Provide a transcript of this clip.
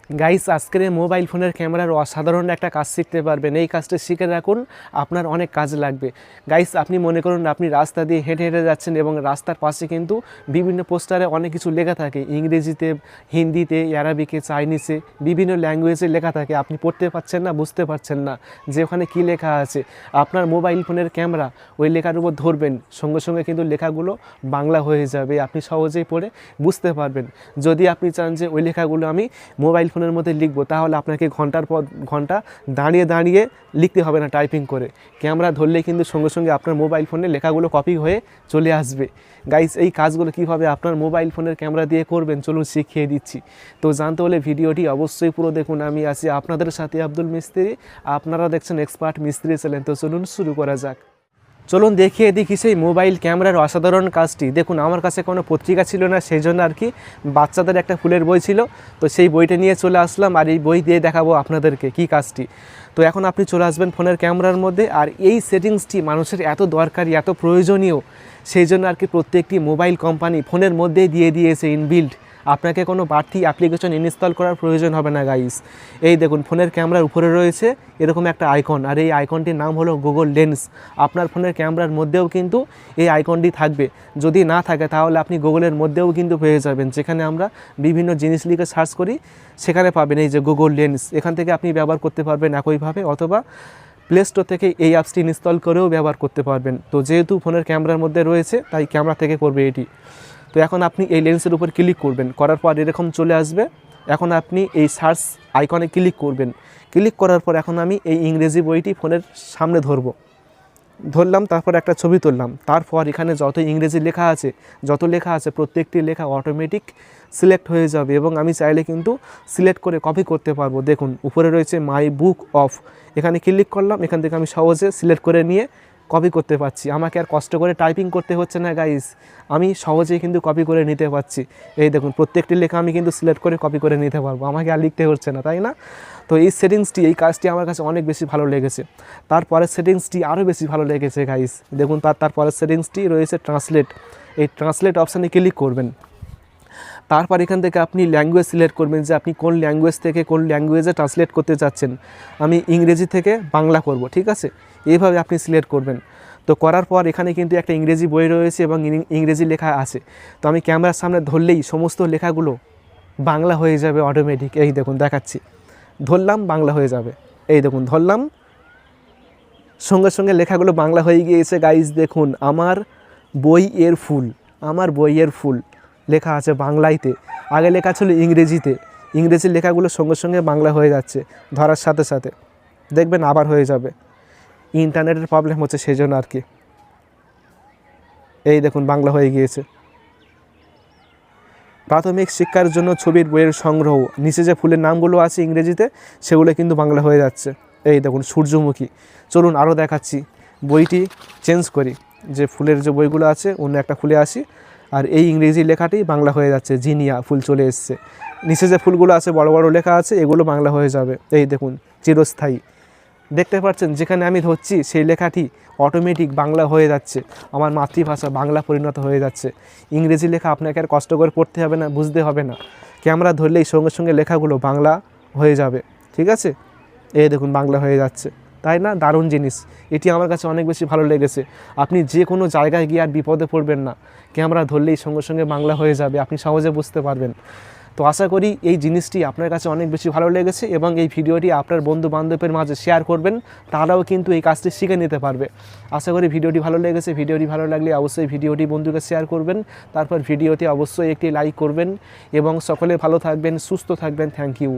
Guys আজকের mobile ফোনের ক্যামেরার অসাধারণ একটা কাজ শিখতে পারবেন। এই কাজটা শিখে রাখুন, আপনার অনেক কাজ লাগবে। গাইস আপনি মনে করুন আপনি রাস্তা দিয়ে হেঁটে হেঁটে যাচ্ছেন এবং রাস্তার পাশে কিন্তু বিভিন্ন পোস্টারে অনেক কিছু লেখা থাকে, ইংরেজিতে, হিন্দিতে, অ্যারাবিকে, চাইনিজে, বিভিন্ন ল্যাঙ্গুয়েজে লেখা থাকে। আপনি পড়তে পারছেন না, বুঝতে পারছেন না যে ওখানে কী লেখা আছে। আপনার মোবাইল ফোনের ক্যামেরা ওই লেখার উপর ধরবেন, সঙ্গে সঙ্গে কিন্তু লেখাগুলো বাংলা হয়ে যাবে, আপনি সহজেই পড়ে বুঝতে পারবেন। যদি আপনি চান যে ওই লেখাগুলো আমি মোবাইল ফোনের মধ্যে লিখবো, তাহলে আপনাকে ঘন্টার পর ঘন্টা দাঁড়িয়ে দাঁড়িয়ে লিখতে হবে না টাইপিং করে। ক্যামেরা ধরলেই কিন্তু সঙ্গে সঙ্গে আপনার মোবাইল ফোনে লেখাগুলো কপি হয়ে চলে আসবে। গাইস এই কাজগুলো কীভাবে আপনার মোবাইল ফোনের ক্যামেরা দিয়ে করবেন চলুন শিখিয়ে দিচ্ছি। তো জানতে হলে ভিডিওটি অবশ্যই পুরো দেখুন। আমি আছি আপনাদের সাথে আব্দুল মিস্ত্রি, আপনারা দেখছেন এক্সপার্ট মিস্ত্রি চ্যানেল। তো চলুন শুরু করা যাক। চলুন দেখিয়ে দেখি সেই মোবাইল ক্যামেরার অসাধারণ কাজটি। দেখুন আমার কাছে কোনো পত্রিকা ছিল না, সেই জন্য আর কি বাচ্চাদের একটা ফুলের বই ছিল, তো সেই বইটা নিয়ে চলে আসলাম আর এই বই দিয়ে দেখাবো আপনাদেরকে কী কাজটি। তো এখন আপনি চলে আসবেন ফোনের ক্যামেরার মধ্যে, আর এই সেটিংসটি মানুষের এত দরকারি, এত প্রয়োজনীয়, সেই জন্য আর কি প্রত্যেকটি মোবাইল কোম্পানি ফোনের মধ্যেই দিয়ে দিয়েছে ইনবিল্ড। আপনাকে কোনো বাড়তি অ্যাপ্লিকেশন ইনস্টল করার প্রয়োজন হবে না গাইস। এই দেখুন ফোনের ক্যামেরার উপরে রয়েছে এরকম একটা আইকন, আর এই আইকনটির নাম হলো গুগল লেন্স। আপনার ফোনের ক্যামেরার মধ্যেও কিন্তু এই আইকনটি থাকবে, যদি না থাকে তাহলে আপনি গুগলের মধ্যেও কিন্তু পেয়ে যাবেন। যেখানে আমরা বিভিন্ন জিনিস লিখে সার্চ করি সেখানে পাবেন এই যে গুগল লেন্স। এখান থেকে আপনি ব্যবহার করতে পারবেন একইভাবে, অথবা প্লে স্টোর থেকে এই অ্যাপসটি ইনস্টল করেও ব্যবহার করতে পারবেন। তো যেহেতু ফোনের ক্যামেরার মধ্যে রয়েছে তাই ক্যামেরা থেকে করবে এটি। তো এখন আপনি এই লেন্সের উপর ক্লিক করবেন, করার পর এরকম চলে আসবে। এখন আপনি এই সার্চ আইকনে ক্লিক করবেন, ক্লিক করার পর এখন আমি এই ইংরেজি বইটি ফোনের সামনে ধরলাম, তারপর একটা ছবি তুললাম। তারপর এখানে যত ইংরেজি লেখা আছে প্রত্যেকটি লেখা অটোমেটিক সিলেক্ট হয়ে যাবে এবং আমি চাইলে কিন্তু সিলেক্ট করে কপি করতে পারবো। দেখুন উপরে রয়েছে মাই বুক অফ, এখানে ক্লিক করলাম, এখান থেকে আমি সহজে সিলেক্ট করে নিয়ে কপি করতে পারছি। আমাকে আর কষ্ট করে টাইপিং করতে হচ্ছে না গাইস, আমি সহজেই কিন্তু কপি করে নিতে পারছি। এই দেখুন প্রত্যেকটি লেখা আমি কিন্তু সিলেক্ট করে কপি করে নিতে পারবো, আমাকে আর লিখতে হচ্ছে না, তাই না? তো এই সেটিংসটি, এই কাজটি আমার কাছে অনেক বেশি ভালো লেগেছে। তারপরের সেটিংসটি আরও বেশি ভালো লেগেছে গাইস। দেখুন তারপরের সেটিংসটি রয়েছে ট্রান্সলেট। এই ট্রান্সলেট অপশানে ক্লিক করবেন, তারপর এখান থেকে আপনি ল্যাঙ্গুয়েজ সিলেক্ট করবেন যে আপনি কোন ল্যাঙ্গুয়েজ থেকে কোন ল্যাঙ্গুয়েজে ট্রান্সলেট করতে চাচ্ছেন। আমি ইংরেজি থেকে বাংলা করব, ঠিক আছে? এইভাবে আপনি সিলেক্ট করবেন। তো করার পর এখানে কিন্তু একটা ইংরেজি বই রয়েছে এবং ইংরেজি লেখা আছে। তো আমি ক্যামেরার সামনে ধরলেই সমস্ত লেখাগুলো বাংলা হয়ে যাবে অটোমেটিক। এই দেখুন দেখাচ্ছি, ধরলাম বাংলা হয়ে যাবে। এই দেখুন ধরলাম, সঙ্গে সঙ্গে লেখাগুলো বাংলা হয়ে গিয়েছে গাইজ। দেখুন আমার বইয়ের ফুল লেখা আছে বাংলাইতে, আগে লেখা ছিল ইংরেজিতে। ইংরেজি লেখাগুলো সঙ্গে সঙ্গে বাংলা হয়ে যাচ্ছে, ধরার সাথে সাথে দেখবেন আবার হয়ে যাবে। ইন্টারনেটের প্রবলেম হচ্ছে সেই জন্য আর কি। এই দেখুন বাংলা হয়ে গিয়েছে। প্রাথমিক শিক্ষার জন্য ছবির বইয়ের সংগ্রহ, নিচে যে ফুলের নামগুলো আছে ইংরেজিতে সেগুলো কিন্তু বাংলা হয়ে যাচ্ছে। এই দেখুন সূর্যমুখী। চলুন আরও দেখাচ্ছি, বইটি চেঞ্জ করি, যে ফুলের যে বইগুলো আছে অন্য একটা ফুলে আসি, আর এই ইংরেজি লেখাটি বাংলা হয়ে যাচ্ছে। জিনিয়া ফুল চলে এসছে, নিচে যে ফুলগুলো আছে বড় বড় লেখা আছে এগুলো বাংলা হয়ে যাবে। এই দেখুন চিরস্থায়ী, দেখতে পাচ্ছেন যেখানে আমি ধরছি সেই লেখাটি অটোমেটিক বাংলা হয়ে যাচ্ছে, আমার মাতৃভাষা বাংলা পরিণত হয়ে যাচ্ছে। ইংরেজি লেখা আপনাকে আর কষ্ট করে পড়তে হবে না, বুঝতে হবে না, ক্যামেরা ধরলেই সঙ্গে সঙ্গে লেখাগুলো বাংলা হয়ে যাবে, ঠিক আছে? এই দেখুন বাংলা হয়ে যাচ্ছে, তাই না? দারুণ জিনিস, এটি আমার কাছে অনেক বেশি ভালো লেগেছে। আপনি যে কোনো জায়গায় গিয়ে আর বিপদে পড়বেন না, ক্যামেরা ধরলেই সঙ্গে সঙ্গে বাংলা হয়ে যাবে, আপনি সহজে বুঝতে পারবেন। তো আশা করি এই জিনিসটি আপনার কাছে অনেক বেশি ভালো লেগেছে এবং এই ভিডিওটি আপনার বন্ধু বান্ধবের মাঝে শেয়ার করবেন, তারাও কিন্তু এই কাজটি শিখে নিতে পারবে। আশা করি ভিডিওটি ভালো লেগেছে। ভিডিওটি ভালো লাগলে অবশ্যই ভিডিওটি বন্ধুকে শেয়ার করবেন, তারপর ভিডিওতে অবশ্যই একটি লাইক করবেন এবং সকলে ভালো থাকবেন, সুস্থ থাকবেন। Thank you.